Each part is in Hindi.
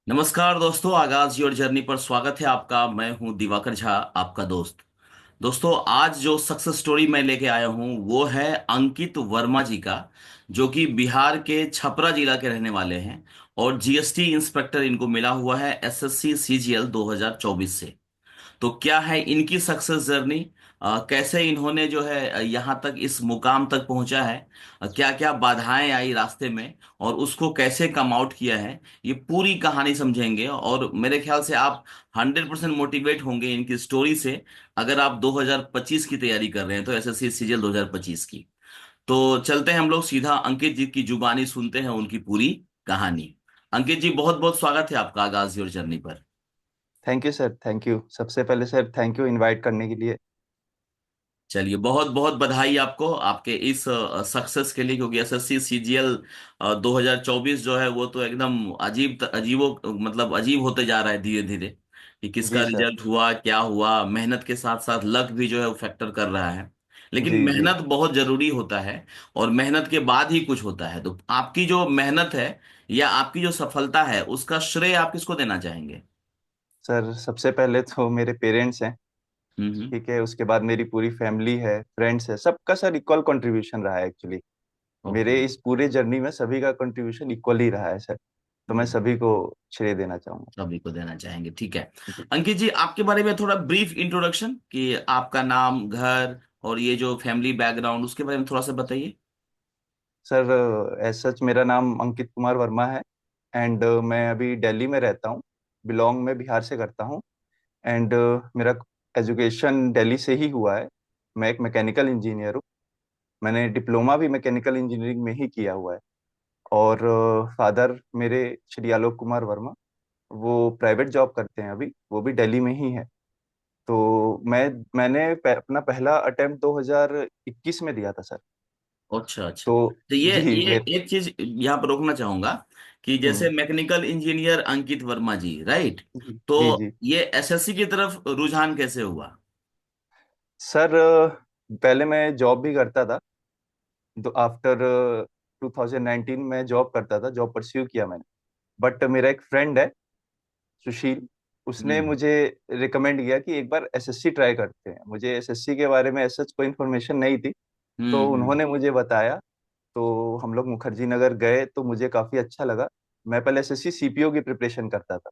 नमस्कार दोस्तों, आगाज योर जर्नी पर स्वागत है आपका। मैं हूं दिवाकर झा, आपका दोस्त। दोस्तों, आज जो सक्सेस स्टोरी मैं लेके आया हूं वो है अंकित वर्मा जी का, जो कि बिहार के छपरा जिला के रहने वाले हैं और जीएसटी इंस्पेक्टर इनको मिला हुआ है एसएससी सीजीएल 2024 से। तो क्या है इनकी सक्सेस जर्नी, कैसे इन्होंने जो है यहाँ तक इस मुकाम तक पहुंचा है, क्या क्या बाधाएं आई रास्ते में और उसको कैसे कम आउट किया है, ये पूरी कहानी समझेंगे। और मेरे ख्याल से आप 100% मोटिवेट होंगे इनकी स्टोरी से, अगर आप 2025 की तैयारी कर रहे हैं तो एसएससी सीजीएल 2025 की। तो चलते हैं हम लोग सीधा अंकित जी की जुबानी सुनते हैं उनकी पूरी कहानी। अंकित जी, बहुत बहुत स्वागत है आपका आगाज योर जर्नी पर। Thank you sir, thank you. सबसे पहले सर थैंक यू इनवाइट करने के लिए। चलिए, बहुत बहुत बधाई आपको आपके इस सक्सेस के लिए, क्योंकि एसएससी सीजीएल 2024 जो है वो तो एकदम अजीबो मतलब अजीब होते जा रहा है धीरे धीरे, कि किसका जी सर। रिजल्ट हुआ क्या हुआ। मेहनत के साथ साथ लक भी जो है वो फैक्टर कर रहा है, लेकिन जी जी। मेहनत बहुत जरूरी होता है और मेहनत के बाद ही कुछ होता है। तो आपकी जो मेहनत है या आपकी जो सफलता है उसका श्रेय आप किसको देना चाहेंगे? सर सबसे पहले तो मेरे पेरेंट्स हैं। हम्म। ठीक है, उसके बाद मेरी पूरी फैमिली है, फ्रेंड्स है, सबका सर इक्वल कंट्रीब्यूशन रहा है एक्चुअली। ओके। मेरे इस पूरे जर्नी में सभी का कंट्रीब्यूशन इक्वल ही रहा है सर। तो मैं सभी को श्रेय देना चाहूंगा। सभी को देना चाहेंगे, ठीक है। जी अंकित जी, आपके बारे में थोड़ा ब्रीफ इंट्रोडक्शन, कि आपका नाम, घर और ये जो फैमिली बैकग्राउंड, उसके बारे में थोड़ा सा बताइए। सर, एज सच मेरा नाम अंकित कुमार वर्मा है। एंड मैं अभी दिल्ली में रहता हूँ। बिलोंग मैं बिहार से करता हूँ। एंड मेरा एजुकेशन दिल्ली से ही हुआ है। मैं एक मैकेनिकल इंजीनियर हूँ। मैंने डिप्लोमा भी मैकेनिकल इंजीनियरिंग में ही किया हुआ है। और फादर मेरे श्री आलोक कुमार वर्मा, वो प्राइवेट जॉब करते हैं अभी, वो भी दिल्ली में ही है। तो मैंने अपना पहला अटेम्प्ट 2021 में दिया था सर। अच्छा अच्छा। तो तो ये जी ये मेरे एक चीज यहाँ पर रोकना चाहूंगा, कि जैसे हम्म, मैकेनिकल इंजीनियर अंकित वर्मा जी, राइट? जी तो जी जी। ये एसएससी की तरफ रुझान कैसे हुआ? सर, पहले मैं जॉब भी करता था। तो आफ्टर 2019 में जॉब करता था, जॉब परस्यू किया मैंने। बट मेरा एक फ्रेंड है, सुशील, उसने हम्म मुझे रिकमेंड किया कि एक बार एसएससी ट्राई करते हैं। मुझे एसएससी के बारे में ऐसा कोई इन्फॉर्मेशन नहीं थी। तो हम्म उन्होंने मुझे बताया। तो हम लोग मुखर्जी नगर गए तो मुझे काफ़ी अच्छा लगा। मैं पहले एसएससी सीपीओ की प्रिपरेशन करता था।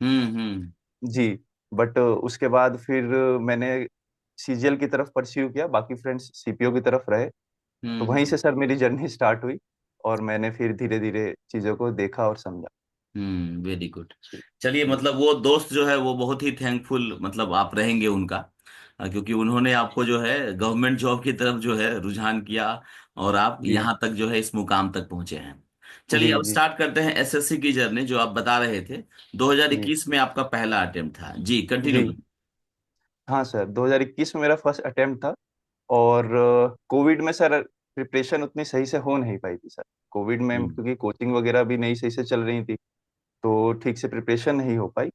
हम्म। जी। बट उसके बाद फिर मैंने सीजीएल की तरफ परस्यू किया, बाकी फ्रेंड्स सीपीओ की तरफ रहे। तो वहीं हम्म से सर मेरी जर्नी स्टार्ट हुई। और मैंने फिर धीरे धीरे चीज़ों को देखा और समझा। Very good. जी चलिए, जी मतलब वो दोस्त जो है वो बहुत ही थैंकफुल मतलब आप रहेंगे उनका, क्योंकि उन्होंने आपको जो है गवर्नमेंट जॉब की तरफ जो है रुझान किया और आप जी यहाँ तक जो है इस मुकाम तक पहुंचे हैं। चलिए, जी अब जी स्टार्ट करते हैं एसएससी की जर्नी जो आप बता रहे थे। जी 2021 में आपका पहला अटेम्प्ट था जी, कंटिन्यू। जी। हाँ सर, 2021 में मेरा फर्स्ट अटेम्प्ट था। और कोविड में सर प्रिपरेशन उतनी सही से हो नहीं पाई थी सर। कोविड में हम्म क्योंकि कोचिंग वगैरह भी नहीं सही से चल रही थी, तो ठीक से प्रिपरेशन नहीं हो पाई।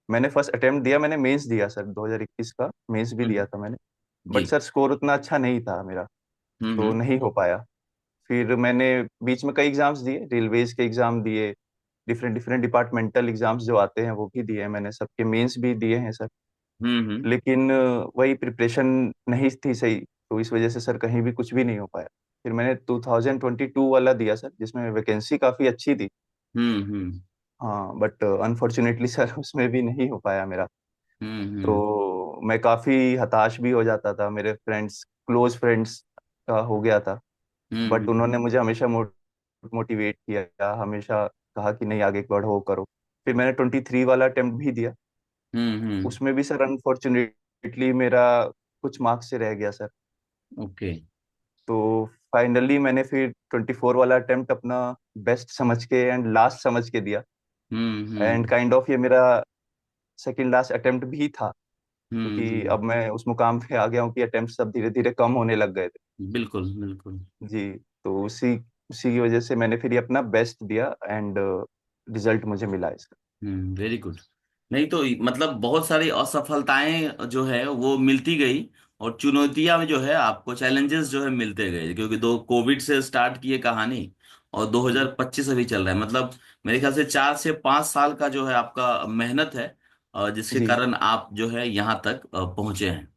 मैंने फर्स्ट अटेम्प्ट दिया, मैंने मेंस दिया सर, 2021 का मेंस भी हम्म, दिया था मैंने। जी। बट सर स्कोर उतना अच्छा नहीं था मेरा, तो हम्म। नहीं हो पाया। फिर मैंने बीच में कई एग्जाम्स दिए, रेलवेज के एग्जाम दिए, डिफरेंट डिफरेंट डिपार्टमेंटल एग्जाम्स जो आते हैं वो भी दिए मैंने, सबके मेंस भी दिए हैं सर। हम्म। लेकिन वही प्रिपरेशन नहीं थी सही, तो इस वजह से सर कहीं भी कुछ भी नहीं हो पाया। फिर मैंने 2022 वाला दिया सर, जिसमें वैकेंसी काफ़ी अच्छी थी। हम्म। हाँ, बट अनफॉर्चुनेटली सर उसमें भी नहीं हो पाया मेरा। हम्म। तो मैं काफ़ी हताश भी हो जाता था। मेरे फ्रेंड्स, क्लोज फ्रेंड्स का हो गया था। बट हम्म। उन्होंने मुझे हमेशा मोटिवेट किया, हमेशा कहा कि नहीं आगे बढ़ो करो। फिर मैंने 23 वाला अटेम्प्ट भी दिया। हम्म। उसमें भी सर अनफॉर्चुनेटली मेरा कुछ मार्क्स से रह गया सर। ओके। तो फाइनली मैंने फिर 24 वाला अटेम्प्ट अपना बेस्ट समझ के एंड लास्ट समझ के दिया। And hmm. काइंड ऑफ ये मेरा सेकंड लास्ट अटेम्प्ट भी था, क्योंकि हम्म। अब मैं उस मुकाम पे आ गया हूँ कि अटेम्प्ट सब धीरे धीरे कम होने लग गए थे। बिल्कुल बिल्कुल। जी। तो उसी उसी की वजह से मैंने फिर ये अपना बेस्ट दिया एंड रिजल्ट मुझे मिला इसका। Very good. नहीं तो मतलब बहुत सारी असफलताएं जो है वो मिलती गई, और चुनौतियां में जो है आपको चैलेंजेस जो है मिलते गए, क्योंकि दो कोविड से स्टार्ट किए कहानी और जी 2025 अभी चल रहा है। मतलब मेरे ख्याल से 4 से 5 साल का जो है आपका मेहनत है, जिसके जी कारण आप जो है यहाँ तक पहुंचे हैं।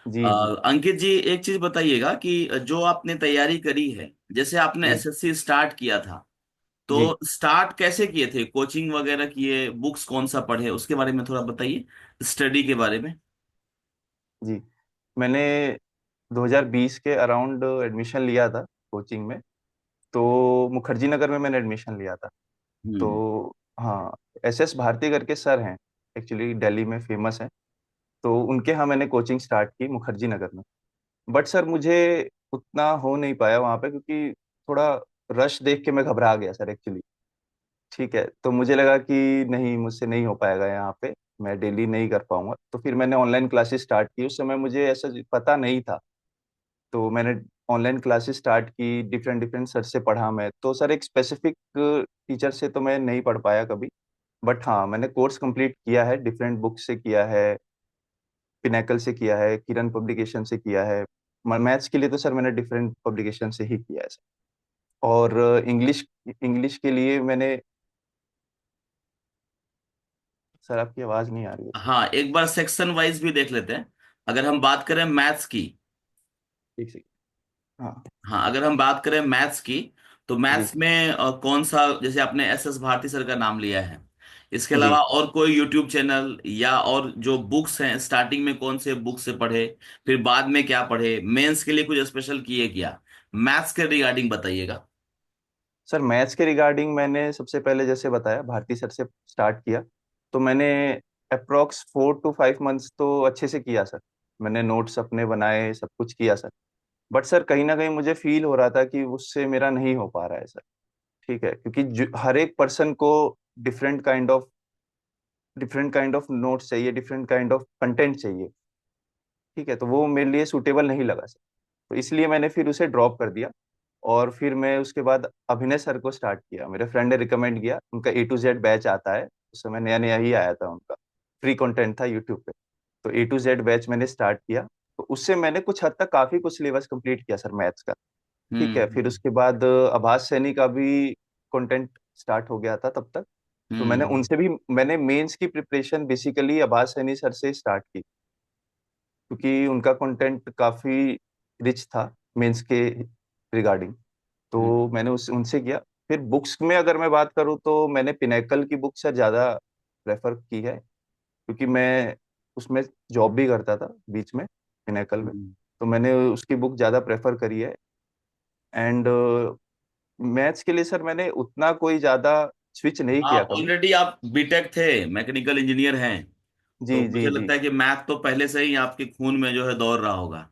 जी जी अंकित जी, एक चीज बताइएगा कि जो आपने तैयारी करी है, जैसे आपने जी एसएससी स्टार्ट किया था, तो जी स्टार्ट कैसे किए थे? कोचिंग वगैरह किए, बुक्स कौन सा पढ़े, उसके बारे में थोड़ा बताइए, स्टडी के बारे में। जी। मैंने 2020 के अराउंड एडमिशन लिया था कोचिंग में। तो मुखर्जी नगर में मैंने एडमिशन लिया था। हम्म। तो हाँ, SS भारती करके सर हैं, एक्चुअली दिल्ली में फेमस हैं। तो उनके यहाँ मैंने कोचिंग स्टार्ट की मुखर्जी नगर में। बट सर मुझे उतना हो नहीं पाया वहाँ पे, क्योंकि थोड़ा रश देख के मैं घबरा गया सर एक्चुअली। ठीक है, तो मुझे लगा कि नहीं, मुझसे नहीं हो पाएगा यहाँ पे, मैं डेली नहीं कर पाऊंगा। तो फिर मैंने ऑनलाइन क्लासेस स्टार्ट की। उस समय मुझे ऐसा पता नहीं था। तो मैंने ऑनलाइन क्लासेस स्टार्ट की, डिफरेंट डिफरेंट सर से पढ़ा मैं। तो सर एक स्पेसिफिक टीचर से तो मैं नहीं पढ़ पाया कभी। बट हाँ, मैंने कोर्स कंप्लीट किया है, डिफरेंट बुक से किया है, पिनेकल से किया है, किरण पब्लिकेशन से किया है। मैथ्स के लिए तो सर मैंने डिफरेंट पब्लिकेशन से ही किया है सर। और इंग्लिश इंग्लिश के लिए मैंने, सर आपकी आवाज़ नहीं आ रही है। हाँ, एक बार सेक्शन वाइज भी देख लेते हैं। अगर हम बात करें मैथ्स की, एक सेकंड। हाँ हाँ अगर हम बात करें मैथ्स की, तो जी मैथ्स में कौन सा, जैसे आपने एस भारती सर का नाम लिया है, इसके जी। अलावा और कोई यूट्यूब चैनल या और जो बुक्स हैं, स्टार्टिंग में कौन से बुक से पढ़े, फिर बाद में क्या पढ़े, मेंस के लिए कुछ स्पेशल किए क्या? मैथ्स के रिगार्डिंग बताइएगा। सर मैथ्स के रिगार्डिंग मैंने सबसे पहले जैसे बताया भारती सर से स्टार्ट किया। तो मैंने अप्रोक्स 4 to 5 मंथ्स तो अच्छे से किया सर। मैंने नोट्स अपने बनाए, सब कुछ किया सर। बट सर कहीं ना कहीं मुझे फील हो रहा था कि उससे मेरा नहीं हो पा रहा है सर। ठीक है, क्योंकि हर एक पर्सन को डिफरेंट काइंड ऑफ नोट्स चाहिए, डिफरेंट काइंड ऑफ कंटेंट चाहिए। ठीक है, तो वो मेरे लिए सूटेबल नहीं लगा सर। तो इसलिए मैंने फिर उसे ड्रॉप कर दिया। और फिर मैं उसके बाद अभिनय सर को स्टार्ट किया। मेरे फ्रेंड ने रिकमेंड किया, उनका A to Z बैच आता है। उस समय नया नया ही आया था उनका, फ्री कंटेंट था यूट्यूब पे। तो A to Z बैच मैंने स्टार्ट किया। तो उससे मैंने कुछ हद तक काफी कुछ सिलेबस कंप्लीट किया सर मैथ्स का। ठीक है, फिर हम्म उसके बाद आभास सैनी का भी कंटेंट स्टार्ट हो गया था तब तक। तो मैंने हम्म उनसे भी, मैंने मेंस की प्रिपरेशन बेसिकली आभास सैनी सर से स्टार्ट की, क्योंकि उनका कंटेंट काफी रिच था मेंस के रिगार्डिंग। हम्म तो मैंने उस उनसे किया। फिर बुक्स में अगर मैं बात करूँ तो मैंने पिनेकल की बुक से ज़्यादा प्रेफर की है, क्योंकि मैं उसमें जॉब भी करता था बीच में, पिनेकल में। हम्म। तो मैंने उसकी बुक ज़्यादा प्रेफर करी है। एंड मैथ्स के लिए सर मैंने उतना कोई ज़्यादा स्विच नहीं हाँ, किया कभी। ऑलरेडी आप बीटेक थे, मैकेनिकल इंजीनियर हैं, जी तो जी मुझे जी। लगता है कि मैथ तो पहले से ही आपके खून में जो है दौड़ रहा होगा,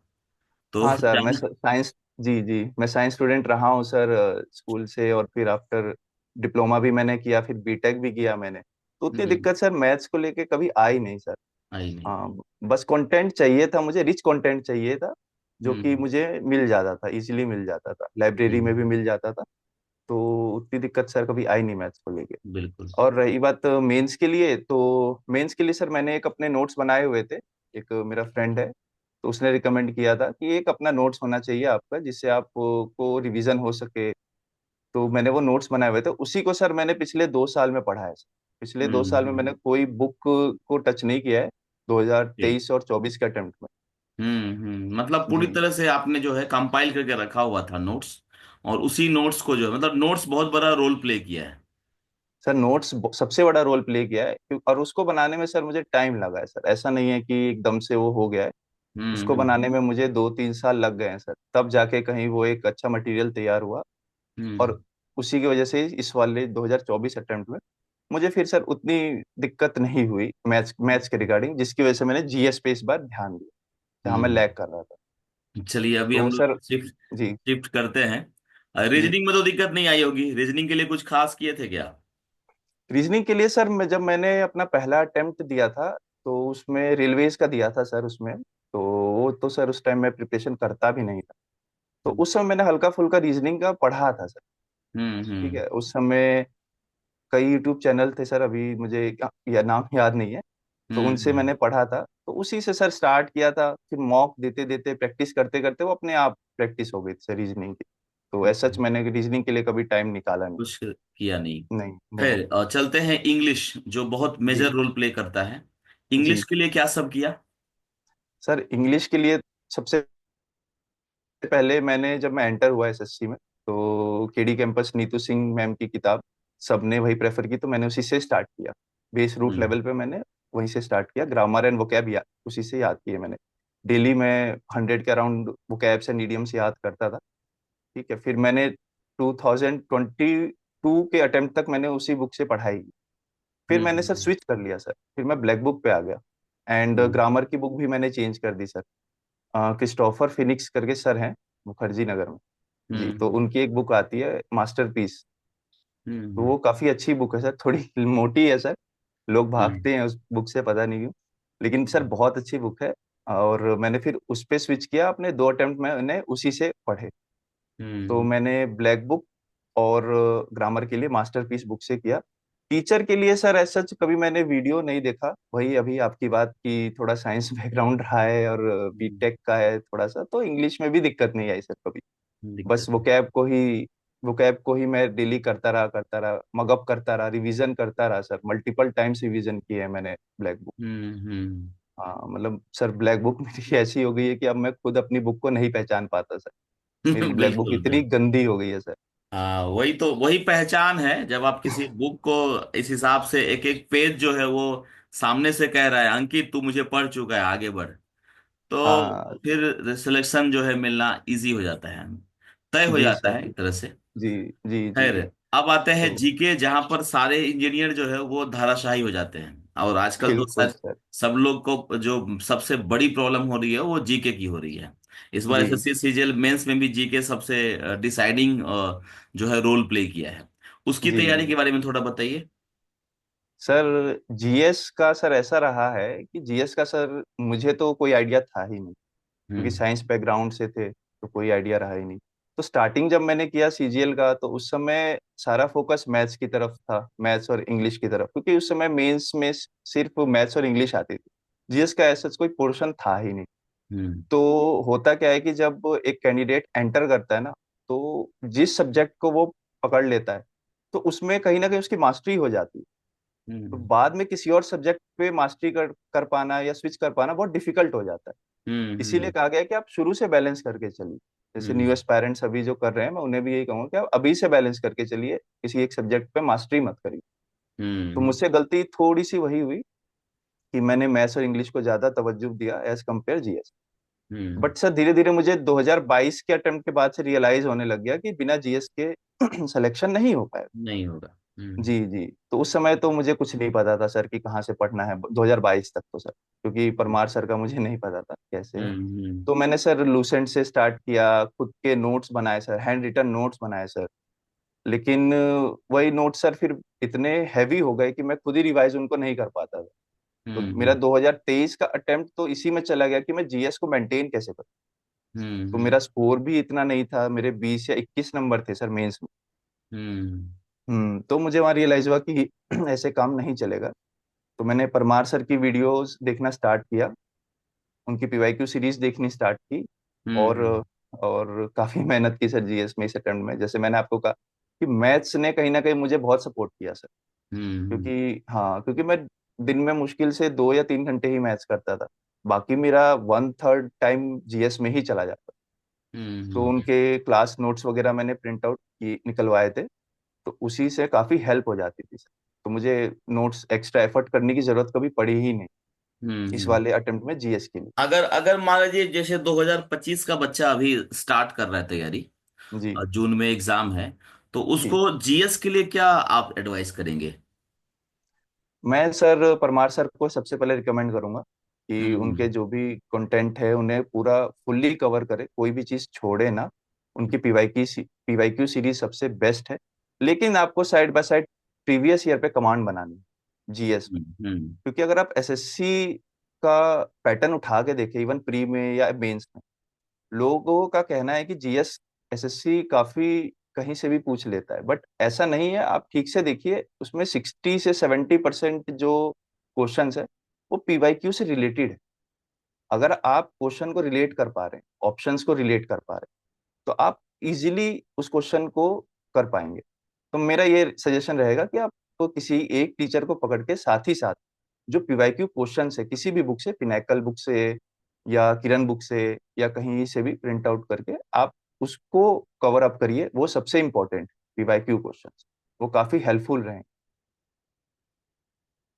तो हाँ सर, मैं जान। साइंस, जी जी, मैं साइंस स्टूडेंट रहा हूँ सर, स्कूल से। और फिर आफ्टर डिप्लोमा भी मैंने किया, फिर बीटेक भी किया मैंने। तो उतनी हम्म। दिक्कत सर मैथ्स को लेके कभी आई नहीं सर। आई नहीं। हाँ, बस कंटेंट चाहिए था मुझे, रिच कंटेंट चाहिए था, जो कि हम्म मुझे मिल जाता था, इजीली मिल जाता था, लाइब्रेरी में हम्म। भी मिल जाता था। तो उतनी दिक्कत सर कभी आई नहीं मैथ्स को लेके। बिल्कुल। और रही बात मेंस के लिए, तो मेंस के लिए सर मैंने एक अपने नोट्स बनाए हुए थे। एक मेरा फ्रेंड है, तो उसने रिकमेंड किया था कि एक अपना नोट्स होना चाहिए आपका, जिससे आप को रिवीजन हो सके। तो मैंने वो नोट्स बनाए हुए थे, उसी को सर मैंने पिछले 2 साल में पढ़ा है सर। पिछले दो साल में मैंने हम्म। कोई बुक को टच नहीं किया है, 2023 और 24 के अटेम्प्ट में। मतलब पूरी जी तरह से आपने जो है कंपाइल करके रखा हुआ था नोट्स, और उसी नोट्स को जो है, मतलब नोट्स बहुत बड़ा रोल प्ले किया है। सर, नोट्स सबसे बड़ा रोल प्ले किया है, और उसको बनाने में सर मुझे टाइम लगा है सर। ऐसा नहीं है कि एकदम से वो हो गया है। उसको बनाने हम्म में मुझे 2-3 साल लग गए हैं सर, तब जाके कहीं वो एक अच्छा मटेरियल तैयार हुआ। हम्म और उसी की वजह से इस वाले 2024 अटेम्प्ट में मुझे फिर सर उतनी दिक्कत नहीं हुई मैथ्स मैथ्स के रिगार्डिंग, जिसकी वजह से मैंने GS पे इस बार ध्यान दिया, जहाँ मैं हम्म। लैग कर रहा था। चलिए, अभी तो हम लोग सर, शिफ्ट जी शिफ्ट करते हैं। जी। रीजनिंग में तो दिक्कत नहीं आई होगी, रीजनिंग के लिए कुछ खास किए थे क्या? रीजनिंग के लिए सर, जब मैंने अपना पहला अटेम्प्ट दिया था, तो उसमें रेलवेज का दिया था सर उसमें। तो वो तो सर उस टाइम मैं प्रिपरेशन करता भी नहीं था। तो हम्म उस समय मैंने हल्का फुल्का रीजनिंग का पढ़ा था सर। ठीक हम्म है, उस समय कई यूट्यूब चैनल थे सर, अभी मुझे या नाम याद नहीं है। तो उनसे हम्म। मैंने पढ़ा था, तो उसी से सर स्टार्ट किया था। फिर मॉक देते देते, प्रैक्टिस करते करते वो अपने आप प्रैक्टिस हो गई सर रीजनिंग की। तो ऐसा सच मैंने रीजनिंग के लिए कभी टाइम निकाला नहीं। कुछ किया नहीं। नहीं नहीं। खैर, चलते हैं इंग्लिश, जो बहुत मेजर जी रोल प्ले करता है। जी। इंग्लिश के लिए क्या सब किया? सर इंग्लिश के लिए सबसे पहले मैंने, जब मैं एंटर हुआ एसएससी में, तो KD campus Neetu Singh ma'am की किताब सबने वही प्रेफर की, तो मैंने उसी से स्टार्ट किया। बेस रूट हम्म। लेवल पे मैंने वहीं से स्टार्ट किया। ग्रामर एंड वोकैब याद उसी से याद किए मैंने। डेली में 100 के अराउंड वोकैब्स एंड इडियम्स याद करता था। ठीक है, फिर मैंने 2022 के अटेम्प्ट तक मैंने उसी बुक से पढ़ाई की। फिर मैंने सर हम्म। स्विच कर लिया सर, फिर मैं ब्लैक बुक पे आ गया। And hmm. ग्रामर की बुक भी मैंने चेंज कर दी सर। क्रिस्टोफर फिनिक्स करके सर हैं, मुखर्जी नगर में। जी, तो हम्म। उनकी एक बुक आती है मास्टरपीस। तो हम्म। वो काफी अच्छी बुक है सर, थोड़ी मोटी है सर। लोग हम्म। भागते हैं उस बुक से, पता नहीं क्यों। लेकिन सर हम्म। बहुत अच्छी बुक है। और मैंने फिर उस पे स्विच किया, अपने 2 अटेम्प्ट मैंने उसी से पढ़े। तो हम्म। मैंने ब्लैक बुक और ग्रामर के लिए मास्टरपीस बुक से किया। टीचर के लिए सर ऐसा कभी मैंने वीडियो नहीं देखा। वही अभी आपकी बात की, थोड़ा साइंस बैकग्राउंड रहा है और हम्म। बीटेक का है थोड़ा सा, तो इंग्लिश में भी दिक्कत नहीं आई सर कभी। बस दिक्कत। वो कैब को ही मैं डेली करता रहा, मगअप करता रहा, रिवीजन करता रहा सर। मल्टीपल टाइम्स रिवीजन किए हैं मैंने ब्लैक बुक। हम्म। हाँ मतलब सर, ब्लैक बुक मेरी ऐसी हो गई है कि अब मैं खुद अपनी बुक को नहीं पहचान पाता सर। मेरी ब्लैक बुक बिल्कुल इतनी बिल्कुल। गंदी हो गई है सर। हाँ, वही तो, वही पहचान है, जब आप किसी बुक को इस हिसाब से एक एक पेज जो है वो सामने से कह रहा है, अंकित तू मुझे पढ़ चुका है, आगे बढ़। तो हाँ फिर सिलेक्शन जो है मिलना इजी हो जाता है, तय हो जी जाता सर। है एक तरह से। जी जी जी। खैर, अब आते हैं तो जीके, जहां पर सारे इंजीनियर जो है वो धाराशाही हो जाते हैं, और आजकल तो बिल्कुल सर सर। सब लोग को जो सबसे बड़ी प्रॉब्लम हो रही है वो जीके की हो रही है। इस बार जी एसएससी सीजीएल मेंस में भी जीके सबसे डिसाइडिंग जो है रोल प्ले किया है। उसकी जी तैयारी जी। के बारे में थोड़ा बताइए। सर जीएस का सर ऐसा रहा है कि जीएस का सर मुझे तो कोई आइडिया था ही नहीं, क्योंकि हम्म। साइंस बैकग्राउंड से थे, तो कोई आइडिया रहा ही नहीं। तो स्टार्टिंग जब मैंने किया सीजीएल का, तो उस समय सारा फोकस मैथ्स की तरफ था, मैथ्स और इंग्लिश की तरफ, क्योंकि उस समय मेंस में सिर्फ मैथ्स और इंग्लिश आती थी। जीएस का ऐसा कोई पोर्शन था ही नहीं। हम्म। तो होता क्या है कि जब एक कैंडिडेट एंटर करता है ना, तो जिस सब्जेक्ट को वो पकड़ लेता है, तो उसमें कहीं ना कहीं उसकी मास्टरी हो जाती है। तो हम्म। बाद में किसी और सब्जेक्ट पे मास्टरी कर पाना या स्विच कर पाना बहुत डिफिकल्ट हो जाता है। इसीलिए हम्म। कहा गया कि आप शुरू से बैलेंस करके चलिए। जैसे न्यू हम्म। एस्पायरेंट्स अभी जो कर रहे हैं, मैं उन्हें भी यही कहूंगा कि आप अभी से बैलेंस करके चलिए, किसी एक सब्जेक्ट पे मास्टरी मत करिए। तो हम्म। मुझसे गलती थोड़ी सी वही हुई कि मैंने मैथ्स और इंग्लिश को ज्यादा तवज्जो दिया as compare GS. Hmm. But sir धीरे धीरे मुझे 2022 के अटेम्प्ट के बाद से रियलाइज होने लग गया कि बिना जीएस के सिलेक्शन नहीं हो पाएगा। नहीं होगा। हम्म। जी जी। तो उस समय तो मुझे कुछ नहीं पता था सर कि कहाँ से पढ़ना है 2022 तक तो सर, क्योंकि परमार सर का मुझे नहीं पता था कैसे है। हम्म। तो मैंने सर लूसेंट से स्टार्ट किया, खुद के नोट्स बनाए सर, हैंड रिटन नोट्स बनाए सर। लेकिन वही नोट सर फिर इतने हैवी हो गए कि मैं खुद ही रिवाइज उनको नहीं कर पाता था। तो मेरा हम्म। 2023 का अटेम्प्ट तो इसी में चला गया कि मैं जीएस को मेंटेन कैसे करूं। तो हम्म। मेरा स्कोर भी इतना नहीं था, मेरे 20 या 21 नंबर थे सर मेंस में। हम्म। तो मुझे वहाँ रियलाइज हुआ कि ऐसे काम नहीं चलेगा। तो मैंने परमार सर की वीडियोस देखना स्टार्ट किया, उनकी पीवाईक्यू सीरीज देखनी स्टार्ट की। और हम्म। और काफी मेहनत की सर जीएस में इस अटेम्प्ट में। जैसे मैंने आपको कहा कि मैथ्स ने कहीं ना कहीं मुझे बहुत सपोर्ट किया सर। हम्म। क्योंकि हाँ, क्योंकि मैं दिन में मुश्किल से 2 या 3 घंटे ही मैथ्स करता था। बाकी मेरा 1/3 टाइम जीएस में ही चला जाता। तो हम्म। उनके क्लास नोट्स वगैरह मैंने प्रिंट आउट की निकलवाए थे, तो उसी से काफी हेल्प हो जाती थी सर। तो मुझे नोट्स एक्स्ट्रा एफर्ट करने की जरूरत कभी पड़ी ही नहीं इस हम्म। वाले अटेम्प्ट में जीएस के लिए। अगर अगर मान लीजिए जैसे 2025 का बच्चा अभी स्टार्ट कर रहा है तैयारी, जी जून में एग्जाम है, तो जी। उसको जीएस के लिए क्या आप एडवाइस करेंगे? मैं सर परमार सर को सबसे पहले रिकमेंड करूंगा कि हम्म। उनके जो भी कंटेंट है उन्हें पूरा फुल्ली कवर करे, कोई भी चीज छोड़े ना। उनकी पीवाईक्यू सीरीज सबसे बेस्ट है। लेकिन आपको side by side previous year पे कमांड बनानी है जीएस में। हम्म। क्योंकि अगर आप एसएससी का पैटर्न उठा के देखें, इवन प्री में या मेंस में, लोगों का कहना है कि जीएस एसएससी काफी कहीं से भी पूछ लेता है, बट ऐसा नहीं है। आप ठीक से देखिए, उसमें 60 से 70% जो क्वेश्चंस है वो पीवाईक्यू से रिलेटेड है। अगर आप क्वेश्चन को रिलेट कर पा रहे हैं, ऑप्शंस को रिलेट कर पा रहे हैं, तो आप इजीली उस क्वेश्चन को कर पाएंगे। तो मेरा ये सजेशन रहेगा कि आप तो किसी एक टीचर को पकड़ के साथ ही साथ जो पीवाईक्यू क्वेश्चन है किसी भी बुक से, पिनाकल बुक से या किरण बुक से या कहीं से भी प्रिंट आउट करके आप उसको कवर अप करिए। वो सबसे इम्पोर्टेंट पीवाईक्यू क्वेश्चन, वो काफी हेल्पफुल रहे।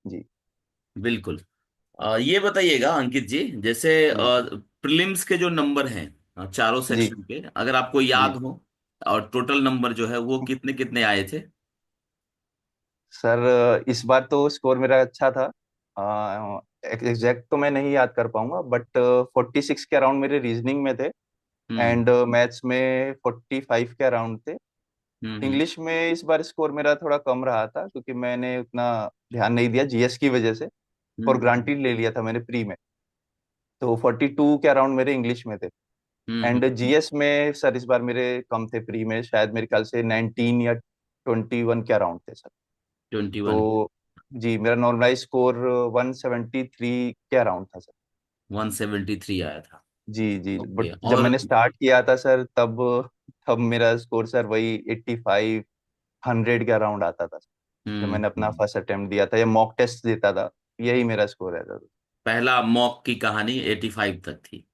जी। बिल्कुल। ये बताइएगा अंकित जी, जैसे जी। प्रीलिम्स के जो नंबर हैं चारों जी। सेक्शन के, अगर आपको याद जी हो, और टोटल नंबर जो है वो कितने कितने आए थे? सर, इस बार तो स्कोर मेरा अच्छा था। एग्जैक्ट तो मैं नहीं याद कर पाऊंगा, बट 46 के अराउंड मेरे रीजनिंग में थे। हम्म एंड मैथ्स में 45 के अराउंड थे। हम्म इंग्लिश में इस बार स्कोर मेरा थोड़ा कम रहा था क्योंकि मैंने उतना ध्यान नहीं दिया जीएस की वजह से। फॉर हम्म ग्रांटेड ले लिया था मैंने प्री में। तो 42 के अराउंड मेरे इंग्लिश में थे। And hmm. जीएस में सर इस बार मेरे कम थे प्री में, शायद मेरे ख्याल से 19 या 21 के अराउंड थे सर। 21। तो जी, मेरा नॉर्मलाइज स्कोर 173 के अराउंड था सर। 173 आया था। जी जी, बट ओके। जब और मैंने स्टार्ट किया था सर तब तब मेरा स्कोर सर वही 85 100 के अराउंड आता था। जब मैंने अपना हम्म। फर्स्ट अटेम्प्ट दिया था या मॉक टेस्ट देता था, यही मेरा स्कोर रहता था। पहला मॉक की कहानी 85 तक थी।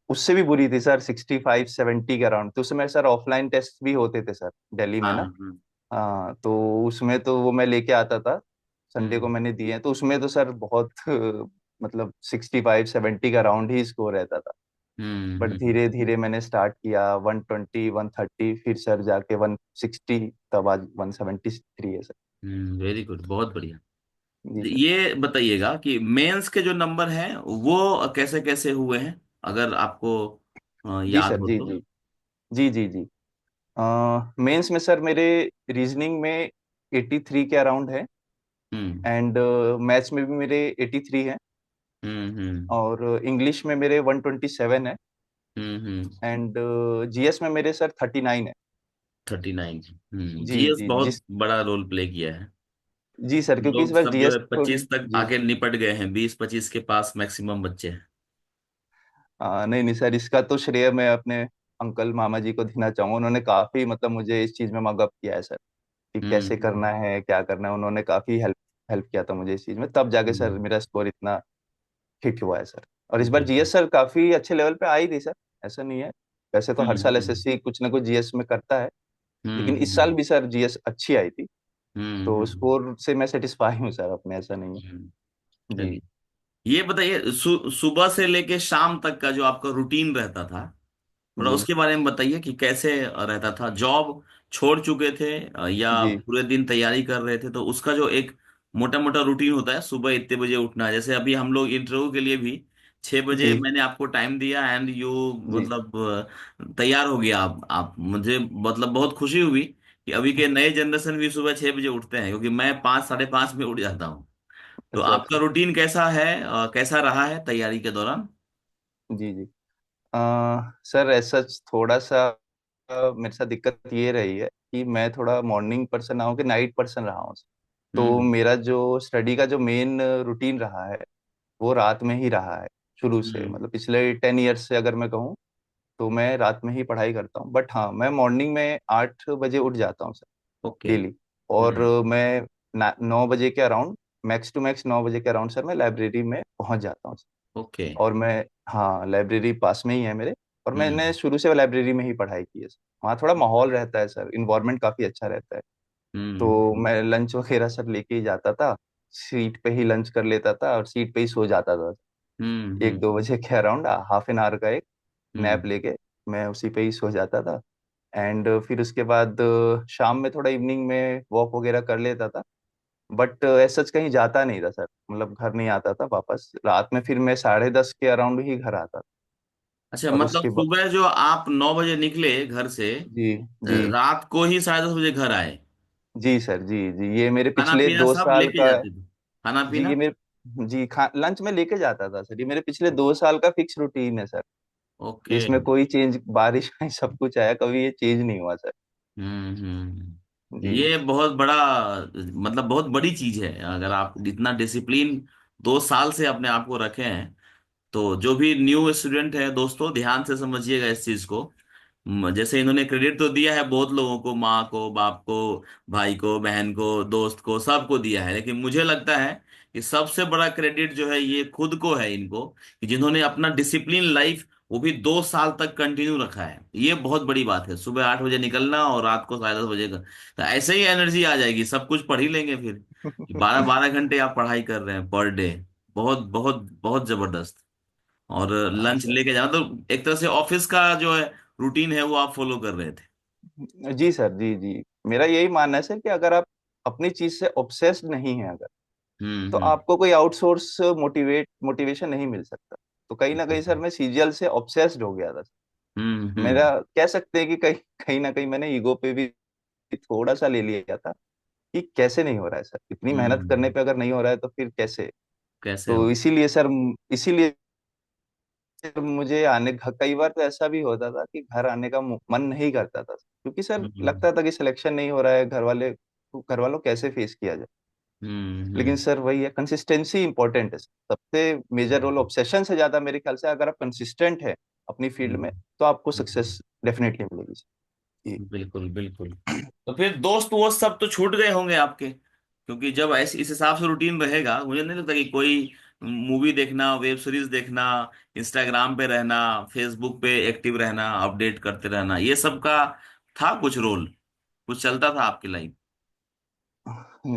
उससे भी बुरी थी सर, 65 70 के अराउंड। तो उसमें सर ऑफलाइन टेस्ट भी होते थे सर दिल्ली में हाँ ना। हाँ। हाँ, तो उसमें तो वो मैं लेके आता था। संडे को हम्म मैंने दिए हैं, तो उसमें तो सर बहुत मतलब 65 70 का राउंड ही स्कोर रहता था। बट हम्म। धीरे धीरे मैंने स्टार्ट किया 120 130, फिर सर जाके 160, तब आज 173 है सर। वेरी गुड, बहुत बढ़िया। जी सर। ये बताइएगा कि मेंस के जो नंबर हैं वो कैसे कैसे हुए हैं, अगर आपको जी याद सर। हो जी तो। जी। जी जी जी। मेंस में सर मेरे रीजनिंग में 83 के अराउंड है। हम्म एंड मैथ्स में भी मेरे 83 है। हम्म। और इंग्लिश में मेरे 127 है। हम्म। एंड जीएस में मेरे सर 39 है। 39। जी जीएस जी। बहुत जिस बड़ा रोल प्ले किया है। जी सर, क्योंकि इस लोग बार सब जो जीएस है थोड़ी। 25 तक जी। आके निपट गए हैं, 20 25 के पास मैक्सिमम बच्चे हैं। नहीं नहीं सर, इसका तो श्रेय मैं अपने अंकल मामा जी को देना चाहूंगा। उन्होंने काफी मतलब मुझे इस चीज में मगअप किया है सर, कि कैसे हम्म करना है क्या करना है। उन्होंने काफी हेल्प हेल्प किया था मुझे इस चीज में, तब जाके सर हम्म। मेरा स्कोर इतना हिट हुआ है सर। और इस बार बिल्कुल। जीएस सर काफी अच्छे लेवल पे आई थी सर, ऐसा नहीं है। वैसे तो हर साल हम्म एसएससी कुछ ना कुछ जीएस में करता है, लेकिन इस साल हम्म भी सर जीएस अच्छी आई थी। तो हम्म। स्कोर से मैं सेटिस्फाई हूँ सर अपने, ऐसा नहीं है। जी। चलिए, ये बताइए, सुबह से लेके शाम तक का जो आपका रूटीन रहता था, थोड़ा जी। उसके बारे में बताइए कि कैसे रहता था। जॉब छोड़ चुके थे या जी। पूरे दिन तैयारी कर रहे थे, तो उसका जो एक मोटा मोटा रूटीन होता है, सुबह इतने बजे उठना है। जैसे अभी हम लोग इंटरव्यू के लिए भी 6 बजे जी। मैंने आपको टाइम दिया, एंड यू जी। मतलब तैयार हो गया। आप मुझे मतलब बहुत खुशी हुई कि अभी के नए जनरेशन भी सुबह 6 बजे उठते हैं, क्योंकि मैं 5 साढ़े 5 में उठ जाता हूँ। तो अच्छा आपका अच्छा। रूटीन कैसा है, कैसा रहा है तैयारी के दौरान? जी जी। सर ऐसा थोड़ा सा मेरे साथ दिक्कत ये रही है कि मैं थोड़ा मॉर्निंग पर्सन रहा हूँ कि नाइट पर्सन रहा हूँ। तो हम्म मेरा जो स्टडी का जो मेन रूटीन रहा है वो रात में ही रहा है शुरू से। हम्म। मतलब पिछले 10 ईयर्स से अगर मैं कहूँ तो मैं रात में ही पढ़ाई करता हूँ। बट हाँ, मैं मॉर्निंग में 8 बजे उठ जाता हूँ सर, ओके। डेली। और मैं 9 बजे के अराउंड, मैक्स टू मैक्स 9 बजे के अराउंड सर मैं लाइब्रेरी में पहुंच जाता हूँ। ओके। और मैं, हाँ, लाइब्रेरी पास में ही है मेरे। और मैंने हम्म शुरू से लाइब्रेरी में ही पढ़ाई की है सर। वहाँ थोड़ा माहौल रहता है सर, इन्वायरमेंट काफ़ी अच्छा रहता है। तो हम्म मैं लंच वगैरह सर लेके ही जाता था, सीट पे ही लंच कर लेता था और सीट पे ही सो जाता था। एक हम्म। दो बजे के अराउंड हाफ एन आवर का एक नैप हम्म। लेके मैं उसी पे ही सो जाता था। एंड फिर उसके बाद शाम में थोड़ा इवनिंग में वॉक वगैरह कर लेता था। बट ऐसा सच कहीं जाता नहीं था सर, मतलब घर नहीं आता था वापस। रात में फिर मैं 10:30 के अराउंड ही घर आता था। अच्छा, और मतलब उसके बाद, सुबह जो आप 9 बजे निकले घर से, जी जी। रात को ही 10:30 बजे घर आए? जी सर। जी जी, ये मेरे खाना पिछले पीना दो सब साल लेके का। जाते थे? खाना जी, पीना? ये मेरे, जी, लंच में लेके जाता था सर। ये मेरे पिछले 2 साल का फिक्स रूटीन है सर। ओके। इसमें कोई चेंज, बारिश में सब कुछ आया, कभी ये चेंज नहीं हुआ सर। हम्म। जी। ये बहुत बड़ा, मतलब बहुत बड़ी चीज है। अगर आप इतना डिसिप्लिन 2 साल से अपने आप को रखे हैं, तो जो भी न्यू स्टूडेंट है दोस्तों, ध्यान से समझिएगा इस चीज को। जैसे इन्होंने क्रेडिट तो दिया है बहुत लोगों को, माँ को, बाप को, भाई को, बहन को, दोस्त को, सबको दिया है, लेकिन मुझे लगता है कि सबसे बड़ा क्रेडिट जो है ये खुद को है इनको, कि जिन्होंने अपना डिसिप्लिन लाइफ वो भी 2 साल तक कंटिन्यू रखा है। ये बहुत बड़ी बात है, सुबह 8 बजे निकलना और रात को 10:30 बजे का। तो ऐसे ही एनर्जी आ जाएगी, सब कुछ पढ़ ही लेंगे फिर। 12 12 घंटे आप पढ़ाई कर रहे हैं पर डे, बहुत बहुत बहुत जबरदस्त। और हाँ लंच सर। लेके जाना, तो एक तरह से ऑफिस का जो है रूटीन है वो आप फॉलो कर रहे थे। जी सर, जी जी। मेरा यही मानना है सर कि अगर आप अपनी चीज से ऑब्सेस्ड नहीं है अगर, तो हम्म। आपको कोई आउटसोर्स मोटिवेशन नहीं मिल सकता। तो कहीं ना कहीं सर मैं सीजीएल से ऑब्सेस्ड हो गया था। हम्म। मेरा कह सकते हैं कि कहीं कहीं ना कहीं मैंने ईगो पे भी थोड़ा सा ले लिया था कि कैसे नहीं हो रहा है सर, इतनी मेहनत करने हम्म। पे अगर नहीं हो रहा है तो फिर कैसे। कैसे तो हो। इसीलिए मुझे कई बार तो ऐसा भी होता था कि घर आने का मन नहीं करता था, क्योंकि सर हम्म। लगता था कि सिलेक्शन नहीं हो रहा है, घर वालों कैसे फेस किया जाए। लेकिन हम्म। सर वही है, कंसिस्टेंसी इंपॉर्टेंट है सबसे मेजर रोल। ऑब्सेशन से ज्यादा मेरे ख्याल से अगर आप कंसिस्टेंट है अपनी फील्ड में, हम्म। तो आपको हम्म। सक्सेस डेफिनेटली मिलेगी सर। बिल्कुल बिल्कुल। तो फिर दोस्त वो सब तो छूट गए होंगे आपके, क्योंकि जब ऐसे इस हिसाब से रूटीन रहेगा, मुझे नहीं लगता कि कोई मूवी देखना, वेब सीरीज देखना, इंस्टाग्राम पे रहना, फेसबुक पे एक्टिव रहना, अपडेट करते रहना, ये सब का था कुछ रोल, कुछ चलता था आपकी लाइफ।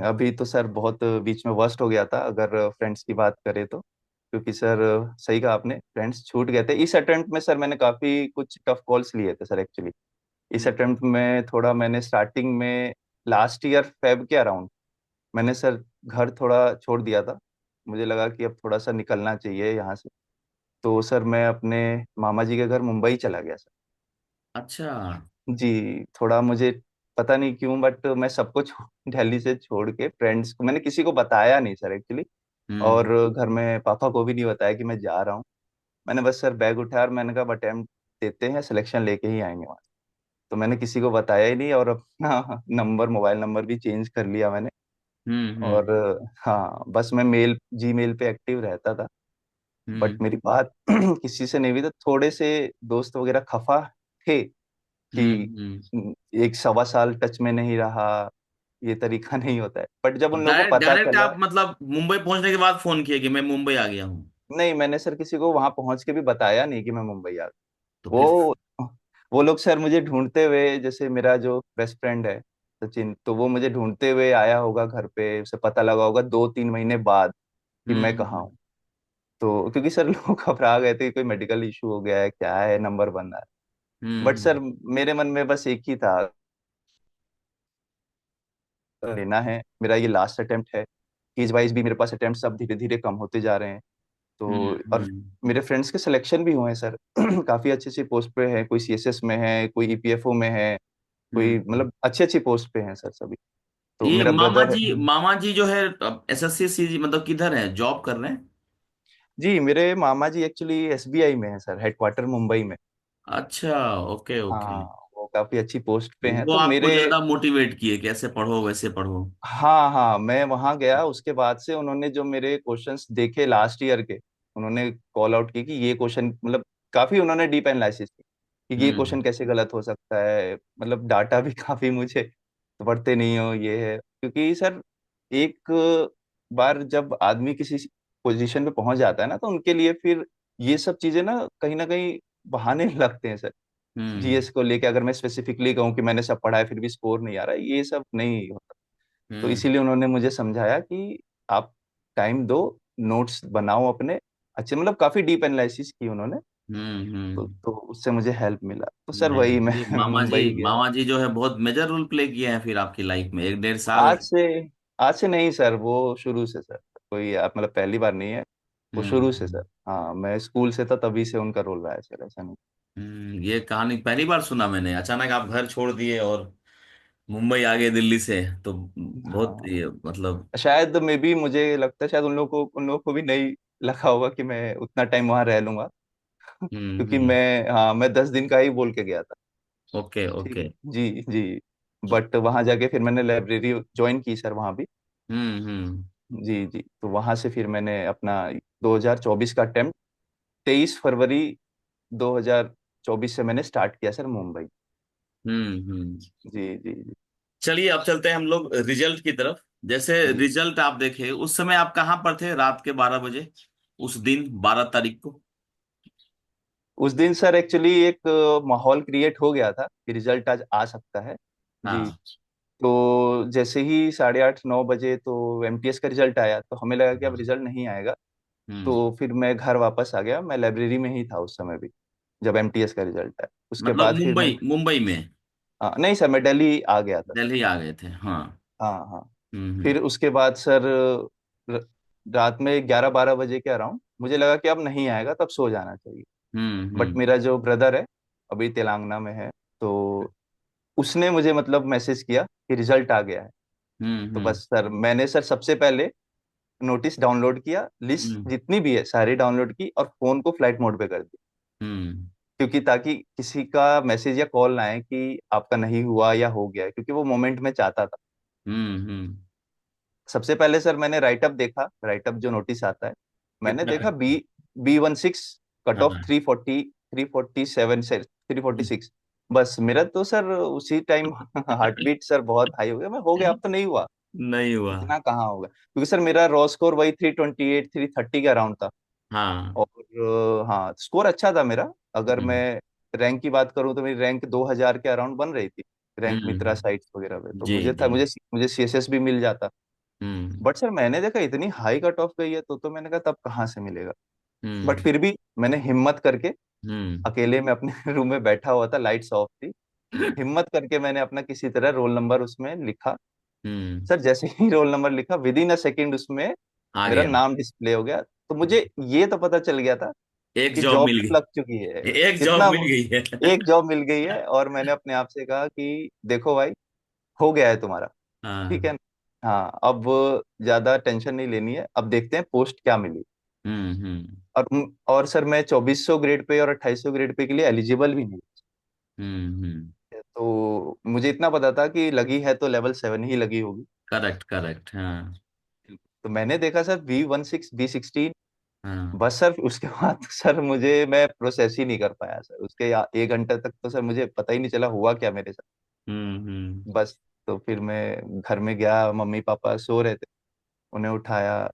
अभी तो सर बहुत बीच में वर्स्ट हो गया था अगर फ्रेंड्स की बात करें तो, क्योंकि सर सही कहा आपने, फ्रेंड्स छूट गए थे इस अटेम्प्ट में। सर मैंने काफी कुछ टफ कॉल्स लिए थे सर एक्चुअली। इस हम्म। अटेम्प्ट में थोड़ा मैंने स्टार्टिंग में लास्ट ईयर फेब के अराउंड मैंने सर घर थोड़ा छोड़ दिया था। मुझे लगा कि अब थोड़ा सा निकलना चाहिए यहाँ से। तो सर मैं अपने मामा जी के घर मुंबई चला गया सर। अच्छा। जी, थोड़ा मुझे पता नहीं क्यों, बट मैं सबको दिल्ली से छोड़ के फ्रेंड्स को, मैंने किसी को बताया नहीं सर एक्चुअली। और हम्म। घर में पापा को भी नहीं बताया कि मैं जा रहा हूँ। मैंने बस सर बैग उठाया और मैंने कहा अब अटेम्प्ट देते हैं, सिलेक्शन लेके ही आएंगे वहाँ। तो मैंने किसी को बताया ही नहीं, और अपना मोबाइल नंबर भी चेंज कर लिया मैंने। हम्म। और हाँ, बस मैं जी मेल पे एक्टिव रहता था। बट हम्म। मेरी बात किसी से नहीं हुई, तो थोड़े से दोस्त वगैरह खफा थे कि हम्म। एक 1.25 साल टच में नहीं रहा, ये तरीका नहीं होता है। बट जब तो उन लोगों को डायरेक्ट पता डायरेक्ट चला, आप मतलब मुंबई पहुंचने के बाद फोन किया कि मैं मुंबई आ गया हूँ? नहीं मैंने सर किसी को वहां पहुंच के भी बताया नहीं कि मैं मुंबई आ गया। तो फिर। वो वो लोग सर मुझे ढूंढते हुए, जैसे मेरा जो बेस्ट फ्रेंड है सचिन, तो वो मुझे ढूंढते हुए आया होगा घर पे, उसे पता लगा होगा 2 3 महीने बाद कि मैं कहाँ हम्म। हूँ। तो क्योंकि सर लोग घबरा गए थे कि कोई मेडिकल इशू हो गया है, क्या है, नंबर बंद है। But hmm. सर मेरे मन में बस एक ही था, लेना है, मेरा ये लास्ट अटेम्प्ट है। एज वाइज भी मेरे पास अटेम्प्ट्स अब धीरे धीरे कम होते जा रहे हैं। तो हम्म। और मेरे फ्रेंड्स के सिलेक्शन भी हुए हैं सर काफी अच्छी अच्छी पोस्ट पे है, कोई सीएसएस में है, कोई ईपीएफओ में है, कोई हम्म। मतलब अच्छी अच्छी पोस्ट पे हैं सर सभी। तो ये मेरा ब्रदर है। मामा जी जो है एसएससी सी मतलब किधर है, जॉब कर रहे हैं? जी, मेरे मामा जी एक्चुअली एसबीआई में है सर, हेडक्वार्टर मुंबई में। अच्छा। Okay okay. हाँ, वो काफी अच्छी पोस्ट पे हैं वो तो आपको मेरे। ज्यादा मोटिवेट किए, कैसे पढ़ो वैसे पढ़ो? हाँ हाँ, मैं वहां गया उसके बाद से उन्होंने जो मेरे क्वेश्चंस देखे लास्ट ईयर के, उन्होंने कॉल आउट की कि ये क्वेश्चन मतलब काफी उन्होंने डीप एनालिसिस की कि ये हम्म। क्वेश्चन कैसे गलत हो सकता है, मतलब डाटा भी काफी मुझे तो पढ़ते नहीं हो ये है, क्योंकि सर एक बार जब आदमी किसी पोजीशन पे पहुंच जाता है ना, तो उनके लिए फिर ये सब चीजें ना कहीं बहाने लगते हैं सर। हम्म। जीएस को लेके अगर मैं स्पेसिफिकली कहूँ कि मैंने सब पढ़ा है फिर भी स्कोर नहीं आ रहा है, ये सब नहीं। तो हम्म। इसीलिए उन्होंने मुझे समझाया कि आप टाइम दो, नोट्स बनाओ अपने अच्छे, मतलब काफी डीप एनालिसिस की उन्होंने। हम्म। तो उससे मुझे हेल्प मिला, तो सर वही मैं ये मामा जी, मुंबई गया। मामा जी जो है बहुत मेजर रोल प्ले किए हैं फिर आपकी लाइफ में, 1 1.5 साल। आज से आज से नहीं सर, वो शुरू से सर, कोई आप मतलब पहली बार नहीं है, वो शुरू से हम्म। सर। हाँ, मैं स्कूल से था तभी से उनका रोल रहा है सर, ऐसा नहीं। ये कहानी पहली बार सुना मैंने, अचानक आप घर छोड़ दिए और मुंबई आ गए दिल्ली से, तो बहुत हाँ, ये मतलब। शायद मे बी मुझे लगता है शायद उन लोगों को भी नहीं लगा होगा कि मैं उतना टाइम वहां रह लूंगा क्योंकि हम्म। मैं 10 दिन का ही बोल के गया था। ओके ठीक ओके। है। जी जी। बट वहां जाके फिर मैंने लाइब्रेरी ज्वाइन की सर वहां भी। हम्म। जी जी, तो वहां से फिर मैंने अपना 2024 का अटेम्प्ट 23 फरवरी 2024 2024 से मैंने स्टार्ट किया सर मुंबई। हम्म। जी जी जी। चलिए अब चलते हैं हम लोग रिजल्ट की तरफ। जैसे जी रिजल्ट आप देखे उस समय आप कहाँ पर थे, रात के 12 बजे, उस दिन 12 तारीख को? उस दिन सर एक्चुअली एक माहौल क्रिएट हो गया था कि रिजल्ट आज आ सकता है। जी। हाँ। तो जैसे ही 8:30 9 बजे तो एमटीएस का रिजल्ट आया तो हमें लगा कि अब रिजल्ट नहीं आएगा। हम्म। तो फिर मैं घर वापस आ गया, मैं लाइब्रेरी में ही था उस समय भी जब एमटीएस का रिजल्ट आया। उसके मतलब बाद फिर मैं, मुंबई मुंबई में? हाँ नहीं सर, मैं दिल्ली आ गया था। दिल्ली आ गए थे, हाँ। हाँ हाँ। हम्म। फिर उसके बाद सर र- रात में 11 12 बजे के अराउंड मुझे लगा कि अब नहीं आएगा, तब सो जाना चाहिए। बट हम्म। मेरा जो ब्रदर है अभी तेलंगाना में है, तो उसने मुझे मतलब मैसेज किया कि रिजल्ट आ गया है। तो हम्म। बस सर मैंने सर सबसे पहले नोटिस डाउनलोड किया, लिस्ट हम्म। जितनी भी है सारी डाउनलोड की और फोन को फ्लाइट मोड पे कर दी। हम्म। क्योंकि ताकि किसी का मैसेज या कॉल ना आए कि आपका नहीं हुआ या हो गया है, क्योंकि वो मोमेंट में चाहता था। हम्म। सबसे पहले सर मैंने राइटअप देखा, राइटअप जो नोटिस आता है मैंने कितना देखा, कट? बी 16 कट ऑफ हाँ। 340, 347 से 346। बस मेरा तो सर उसी टाइम हार्ट बीट सर बहुत हाई हो गया, मैं हो गया अब तो नहीं हुआ। नहीं हुआ। इतना कहाँ होगा, क्योंकि सर मेरा रॉ स्कोर वही 328 330 के अराउंड था। हाँ। और हाँ स्कोर अच्छा था मेरा। अगर हम्म। मैं रैंक की बात करूँ तो मेरी रैंक 2000 के अराउंड बन रही थी, रैंक मित्रा हम्म। साइट्स वगैरह पे, तो जी मुझे था, जी। मुझे सीएसएस भी मिल जाता। हम्म। बट सर मैंने देखा इतनी हाई कट ऑफ गई है, तो मैंने कहा तब कहाँ से मिलेगा। बट हम्म। फिर भी मैंने हिम्मत करके, हम्म। अकेले में अपने रूम में बैठा हुआ था, लाइट्स ऑफ थी, हिम्मत करके मैंने अपना किसी तरह रोल नंबर उसमें लिखा। हम्म। सर जैसे ही रोल नंबर लिखा, विद इन अ सेकेंड उसमें आ मेरा गया। नाम डिस्प्ले हो गया। तो मुझे ये तो पता चल गया था एक कि जॉब जॉब मिल तो लग चुकी है। गई, एक जॉब कितना, मिल गई है। एक जॉब मिल गई है, और मैंने अपने आप से कहा कि देखो भाई, हो गया है तुम्हारा। ठीक हाँ। है। हाँ अब ज्यादा टेंशन नहीं लेनी है, अब देखते हैं पोस्ट क्या मिली। हम्म। और सर मैं 2400 ग्रेड पे और 2800 ग्रेड पे के लिए एलिजिबल भी नहीं हम्म। है। तो मुझे इतना पता था कि लगी है तो लेवल 7 ही लगी होगी। करेक्ट करेक्ट, हाँ। तो मैंने देखा सर B16 B16। हाँ। बस सर उसके बाद सर मुझे, मैं प्रोसेस ही नहीं कर पाया सर उसके 1 घंटे तक, तो सर मुझे पता ही नहीं चला हुआ क्या मेरे साथ। हम्म। बस। तो फिर मैं घर में गया, मम्मी पापा सो रहे थे, उन्हें उठाया।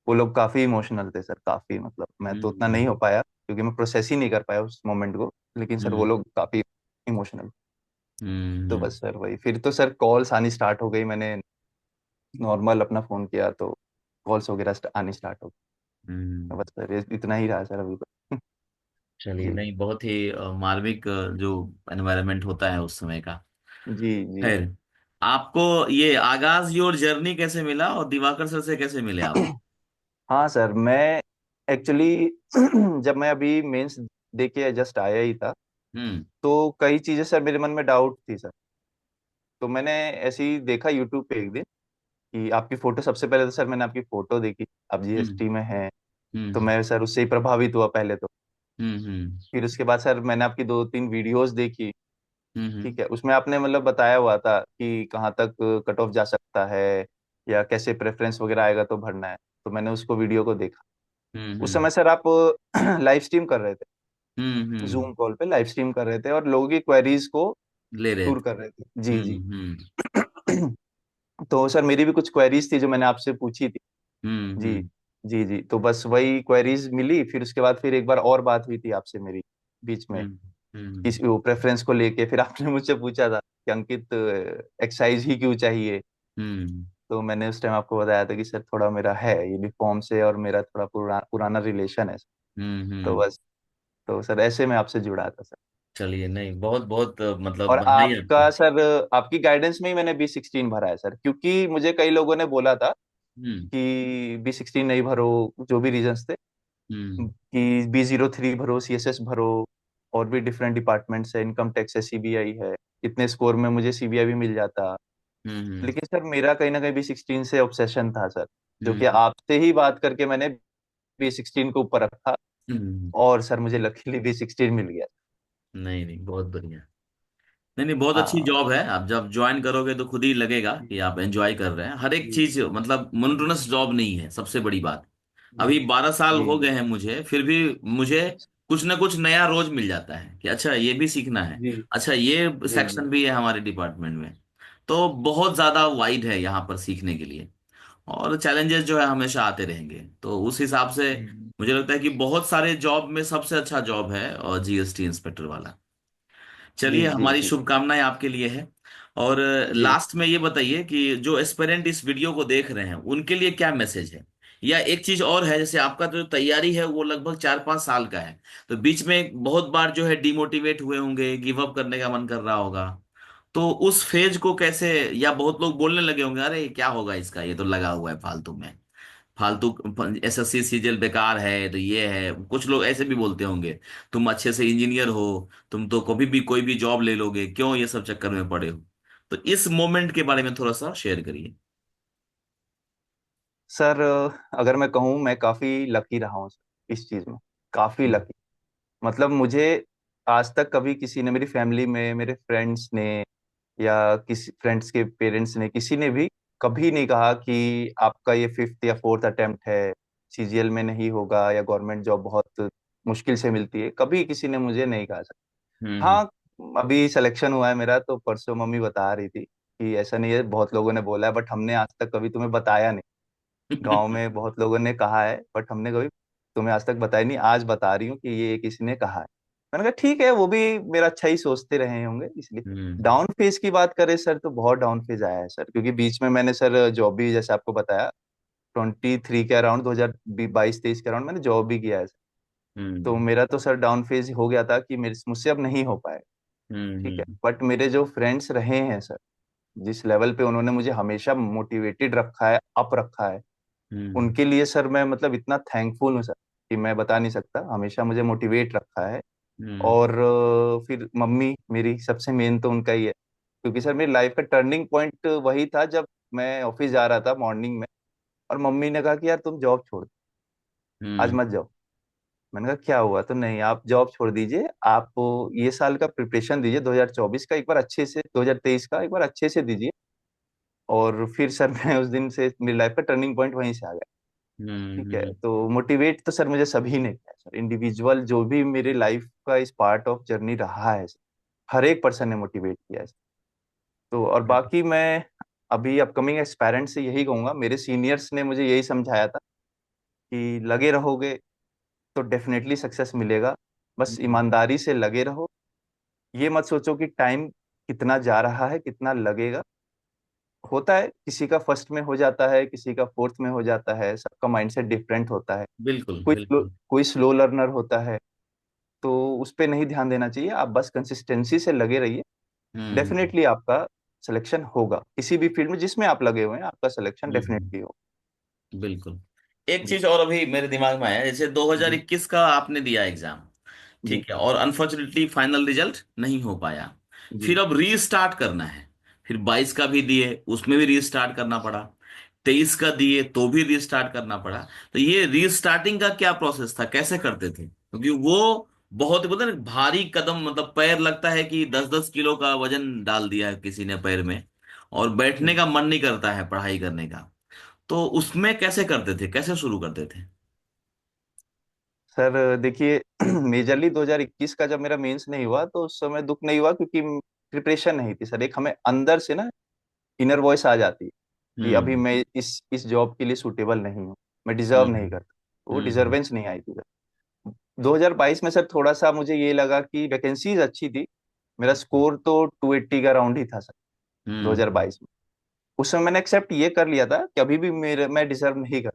वो लोग काफी इमोशनल थे सर, काफी, मतलब मैं तो उतना नहीं हम्म। हो पाया क्योंकि मैं प्रोसेस ही नहीं कर पाया उस मोमेंट को। लेकिन सर वो हम्म। लोग काफी इमोशनल। तो हम्म। बस सर वही, फिर तो सर कॉल्स आनी स्टार्ट हो गई, मैंने नॉर्मल अपना फोन किया तो कॉल्स वगैरह आनी स्टार्ट हो गई। हम्म। बस सर इतना ही रहा सर अभी तो। चलिए, जी नहीं, बहुत ही मार्मिक जो एनवायरनमेंट होता है उस समय का। जी जी। खैर, आपको ये आगाज योर जर्नी कैसे मिला और दिवाकर सर से कैसे मिले आप? हाँ सर मैं एक्चुअली जब मैं अभी मेंस दे के जस्ट आया ही था, हम्म। तो कई चीजें सर मेरे मन में डाउट थी सर। तो मैंने ऐसे ही देखा यूट्यूब पे एक दिन कि आपकी फोटो, सबसे पहले तो सर मैंने आपकी फोटो देखी, आप हम्म। जीएसटी में हैं। तो हम्म। मैं सर उससे ही प्रभावित हुआ पहले तो। हम्म। फिर उसके बाद सर मैंने आपकी 2 3 वीडियोस देखी। हम्म। ठीक है, उसमें आपने मतलब बताया हुआ था कि कहाँ तक कट ऑफ जा सकता है, या कैसे प्रेफरेंस वगैरह आएगा तो भरना है। तो मैंने उसको, वीडियो को देखा। उस हम्म। समय सर आप लाइव स्ट्रीम कर रहे थे, हम्म। जूम कॉल पे लाइव स्ट्रीम कर रहे थे और लोगों की क्वेरीज को ले रहे टूर थे। कर रहे थे। जी जी। हम्म। तो सर मेरी भी कुछ क्वेरीज थी जो मैंने आपसे पूछी थी। जी हम्म। जी जी। तो बस वही क्वेरीज मिली, फिर उसके बाद फिर एक बार और बात हुई थी आपसे मेरी बीच में, हम्म। हम्म। इस वो प्रेफरेंस को लेके। फिर आपने मुझसे पूछा था कि अंकित एक्साइज ही क्यों चाहिए। हम्म। तो मैंने उस टाइम आपको बताया था कि सर थोड़ा मेरा है यूनिफॉर्म से, और मेरा थोड़ा पुराना रिलेशन है। तो हम्म। बस, तो सर ऐसे में आपसे जुड़ा था सर। चलिए, नहीं, बहुत बहुत मतलब और बधाई आपका आपको। सर, आपकी गाइडेंस में ही मैंने B16 भरा है सर, क्योंकि मुझे कई लोगों ने बोला था हम्म। कि B16 नहीं भरो, जो भी रीजंस थे, हम्म। कि B03 भरो, सीएसएस भरो, और भी डिफरेंट डिपार्टमेंट्स है, इनकम टैक्स है, सीबीआई है, इतने स्कोर में मुझे सीबीआई भी मिल जाता। हम्म। लेकिन सर मेरा कहीं ना कहीं B16 से ऑब्सेशन था सर, जो कि हम्म। आपसे ही बात करके मैंने B16 को ऊपर रखा। हम्म। और सर मुझे लकीली B16 मिल गया। नहीं नहीं, बहुत बढ़िया। नहीं नहीं, बहुत अच्छी हाँ जॉब है। आप जब ज्वाइन करोगे तो खुद ही लगेगा जी कि आप एंजॉय कर रहे हैं हर एक जी चीज, मतलब मोनोटोनस जॉब नहीं है, सबसे बड़ी बात। जी अभी 12 साल जी हो जी। गए हैं मुझे, फिर भी मुझे कुछ ना कुछ नया रोज मिल जाता है कि अच्छा ये भी सीखना है, जी अच्छा ये जी जी सेक्शन भी है हमारे डिपार्टमेंट में। तो बहुत ज्यादा वाइड है यहाँ पर सीखने के लिए। और चैलेंजेस जो है हमेशा आते रहेंगे, तो उस हिसाब से हम्म, मुझे लगता है कि बहुत सारे जॉब में सबसे अच्छा जॉब है और जीएसटी इंस्पेक्टर वाला। जी चलिए, जी हमारी जी शुभकामनाएं आपके लिए है। और जी। लास्ट में ये बताइए कि जो एस्पिरेंट इस वीडियो को देख रहे हैं उनके लिए क्या मैसेज है। या एक चीज और है, जैसे आपका जो तैयारी है वो लगभग 4-5 साल का है, तो बीच में बहुत बार जो है डिमोटिवेट हुए होंगे, गिव अप करने का मन कर रहा होगा। तो उस फेज को कैसे, या बहुत लोग बोलने लगे होंगे अरे क्या होगा इसका, ये तो लगा हुआ है फालतू में, फालतू एसएससी सीजीएल बेकार है, तो ये है, कुछ लोग ऐसे भी बोलते होंगे तुम अच्छे से इंजीनियर हो, तुम तो कभी भी कोई भी जॉब ले लोगे, क्यों ये सब चक्कर में पड़े हो। तो इस मोमेंट के बारे में थोड़ा सा शेयर करिए। सर अगर मैं कहूँ, मैं काफी लकी रहा हूँ सर इस चीज में। काफी हम्म। लकी। मतलब मुझे आज तक कभी किसी ने, मेरी फैमिली में मेरे फ्रेंड्स ने या किसी फ्रेंड्स के पेरेंट्स ने, किसी ने भी कभी नहीं कहा कि आपका ये फिफ्थ या फोर्थ अटेम्प्ट है, सीजीएल में नहीं होगा, या गवर्नमेंट जॉब बहुत मुश्किल से मिलती है। कभी किसी ने मुझे नहीं कहा सर। हम्म। हाँ, अभी सिलेक्शन हुआ है मेरा, तो परसों मम्मी बता रही थी कि ऐसा नहीं है, बहुत लोगों ने बोला है बट हमने आज तक कभी तुम्हें बताया नहीं। गांव में बहुत लोगों ने कहा है बट हमने कभी तुम्हें आज तक बताया नहीं, आज बता रही हूँ कि ये किसी ने कहा है। मैंने कहा ठीक है, वो भी मेरा अच्छा ही सोचते रहे होंगे इसलिए। हम्म। डाउन फेज की बात करें सर, तो बहुत डाउन फेज आया है सर, क्योंकि बीच में मैंने सर जॉब भी, जैसे आपको बताया, 23 के अराउंड, 2022-23 के अराउंड मैंने जॉब भी किया है सर। तो हम्म। मेरा तो सर डाउन फेज हो गया था कि मेरे मुझसे अब नहीं हो पाएगा। ठीक है, हम्म। बट मेरे जो फ्रेंड्स रहे हैं सर, जिस लेवल पे उन्होंने मुझे हमेशा मोटिवेटेड रखा है, अप रखा है, हम्म। उनके लिए सर मैं मतलब इतना थैंकफुल हूँ सर कि मैं बता नहीं सकता। हमेशा मुझे मोटिवेट रखा है। हम्म। और फिर मम्मी मेरी, सबसे मेन तो उनका ही है, क्योंकि सर मेरी लाइफ का टर्निंग पॉइंट वही था जब मैं ऑफिस जा रहा था मॉर्निंग में, और मम्मी ने कहा कि यार तुम जॉब छोड़ दो, आज हम्म। मत जाओ। मैंने कहा क्या हुआ, तो नहीं आप जॉब छोड़ दीजिए, आप ये साल का प्रिपरेशन दीजिए, 2024 का एक बार अच्छे से, 2023 का एक बार अच्छे से दीजिए। और फिर सर मैं उस दिन से, मेरी लाइफ का टर्निंग पॉइंट वहीं से आ गया। ठीक है, हम्म। तो मोटिवेट तो सर मुझे सभी ने किया सर, इंडिविजुअल जो भी मेरी लाइफ का इस पार्ट ऑफ जर्नी रहा है सर, हर एक पर्सन ने मोटिवेट किया है सर। तो और बाकी मैं अभी अपकमिंग एस्पायरेंट से यही कहूंगा, मेरे सीनियर्स ने मुझे यही समझाया था कि लगे रहोगे तो डेफिनेटली सक्सेस मिलेगा, बस हम्म। ईमानदारी से लगे रहो। ये मत सोचो कि टाइम कितना जा रहा है, कितना लगेगा। होता है, किसी का फर्स्ट में हो जाता है, किसी का फोर्थ में हो जाता है, सबका माइंडसेट डिफरेंट होता है। बिल्कुल बिल्कुल। कोई स्लो लर्नर होता है, तो उस पे नहीं ध्यान देना चाहिए। आप बस कंसिस्टेंसी से लगे रहिए, हम्म। डेफिनेटली आपका सिलेक्शन होगा। किसी भी फील्ड में जिसमें आप लगे हुए हैं, आपका सिलेक्शन हम्म। डेफिनेटली होगा। बिल्कुल। एक जी चीज और अभी मेरे दिमाग में आया, जैसे जी 2021 का आपने दिया एग्जाम, जी ठीक है, और अनफॉर्चुनेटली फाइनल रिजल्ट नहीं हो पाया। जी फिर अब रीस्टार्ट करना है। फिर 22 का भी दिए, उसमें भी रीस्टार्ट करना पड़ा। 23 का दिए तो भी रीस्टार्ट करना पड़ा। तो ये रीस्टार्टिंग का क्या प्रोसेस था, कैसे करते थे, क्योंकि वो बहुत बोलते हैं ना, भारी कदम, मतलब पैर लगता है कि 10-10 किलो का वजन डाल दिया है किसी ने पैर में, और बैठने जी। का मन नहीं करता है पढ़ाई करने का। तो उसमें कैसे करते थे, कैसे शुरू करते थे। सर देखिए मेजरली 2021 का जब मेरा मेंस नहीं हुआ, तो उस समय दुख नहीं हुआ, क्योंकि प्रिपरेशन नहीं थी सर। एक हमें अंदर से ना इनर वॉइस आ जाती है कि अभी हम्म। मैं इस जॉब के लिए सूटेबल नहीं हूँ, मैं डिजर्व नहीं हम्म। करता। वो हम्म। डिजर्वेंस नहीं आई थी सर। 2022 में सर थोड़ा सा मुझे ये लगा कि वैकेंसीज अच्छी थी। मेरा स्कोर तो 280 का राउंड ही था सर हम्म। 2022 में। उस समय मैंने एक्सेप्ट ये कर लिया था कि अभी भी मेरे, मैं डिजर्व नहीं कर,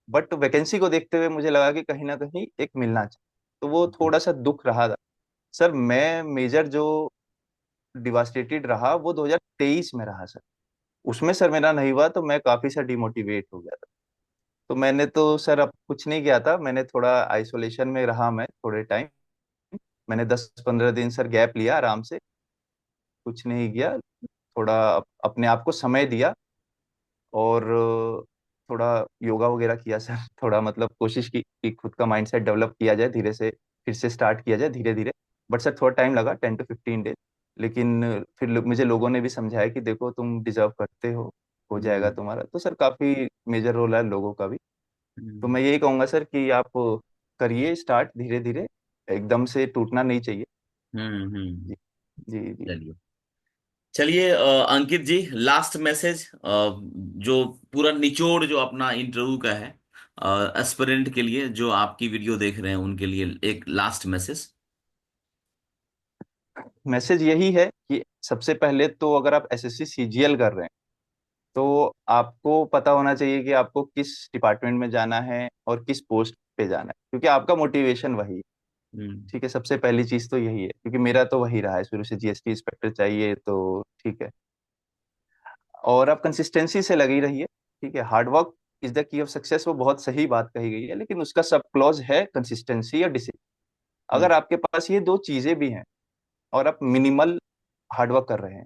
बट वैकेंसी को देखते हुए मुझे लगा कि कहीं ना कहीं एक मिलना चाहिए। तो वो थोड़ा सा दुख रहा था सर। मैं मेजर जो डिवास्टेटेड रहा वो 2023 में रहा सर। उसमें सर मेरा नहीं हुआ, तो मैं काफी सर डिमोटिवेट हो गया था। तो मैंने तो सर अब कुछ नहीं किया था, मैंने थोड़ा आइसोलेशन में रहा मैं थोड़े टाइम। मैंने 10-15 दिन सर गैप लिया आराम से, कुछ नहीं किया। थोड़ा अपने आप को समय दिया, और थोड़ा योगा वगैरह किया सर। थोड़ा मतलब कोशिश की कि खुद का माइंडसेट डेवलप किया जाए, धीरे से फिर से स्टार्ट किया जाए धीरे धीरे। बट सर थोड़ा टाइम लगा, 10 to 15 डेज। लेकिन फिर मुझे लोगों ने भी समझाया कि देखो तुम डिजर्व करते हो जाएगा हम्म। तुम्हारा। तो सर काफी मेजर रोल है लोगों का भी। तो हम्म। मैं यही कहूंगा सर कि आप करिए स्टार्ट धीरे धीरे, एकदम से टूटना नहीं चाहिए। हम्म। जी जी जी। चलिए। चलिए अंकित जी, लास्ट मैसेज, जो पूरा निचोड़ जो अपना इंटरव्यू का है, एस्पिरेंट के लिए जो आपकी वीडियो देख रहे हैं उनके लिए एक लास्ट मैसेज। मैसेज यही है कि सबसे पहले तो अगर आप एसएससी सीजीएल कर रहे हैं तो आपको पता होना चाहिए कि आपको किस डिपार्टमेंट में जाना है और किस पोस्ट पे जाना है, क्योंकि आपका मोटिवेशन वही है। हम्म ठीक है, सबसे पहली चीज तो यही है, क्योंकि मेरा तो वही रहा है शुरू से, जीएसटी इंस्पेक्टर चाहिए तो ठीक है। और आप कंसिस्टेंसी से लगी रहिए। ठीक है, hard work is the key of success, वो बहुत सही बात कही गई है, लेकिन उसका सब क्लॉज है कंसिस्टेंसी या डिसिप्लिन। हम्म अगर आपके पास ये दो चीजें भी हैं और आप मिनिमल हार्डवर्क कर रहे हैं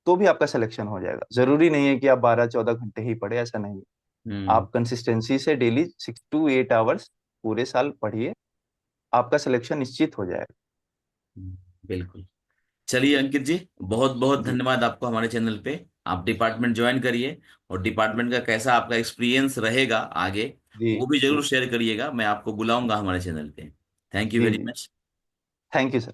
तो भी आपका सिलेक्शन हो जाएगा। जरूरी नहीं है कि आप 12-14 घंटे ही पढ़े, ऐसा नहीं है। हम्म आप कंसिस्टेंसी से डेली 6 to 8 आवर्स पूरे साल पढ़िए, आपका सिलेक्शन निश्चित हो जाएगा। बिल्कुल। चलिए अंकित जी, बहुत बहुत जी धन्यवाद आपको हमारे चैनल पे। आप डिपार्टमेंट ज्वाइन करिए, और डिपार्टमेंट का कैसा आपका एक्सपीरियंस रहेगा आगे, जी वो भी जी जरूर शेयर करिएगा। मैं आपको बुलाऊंगा हमारे चैनल पे। Thank you ji very ji. Much. Thank you sir.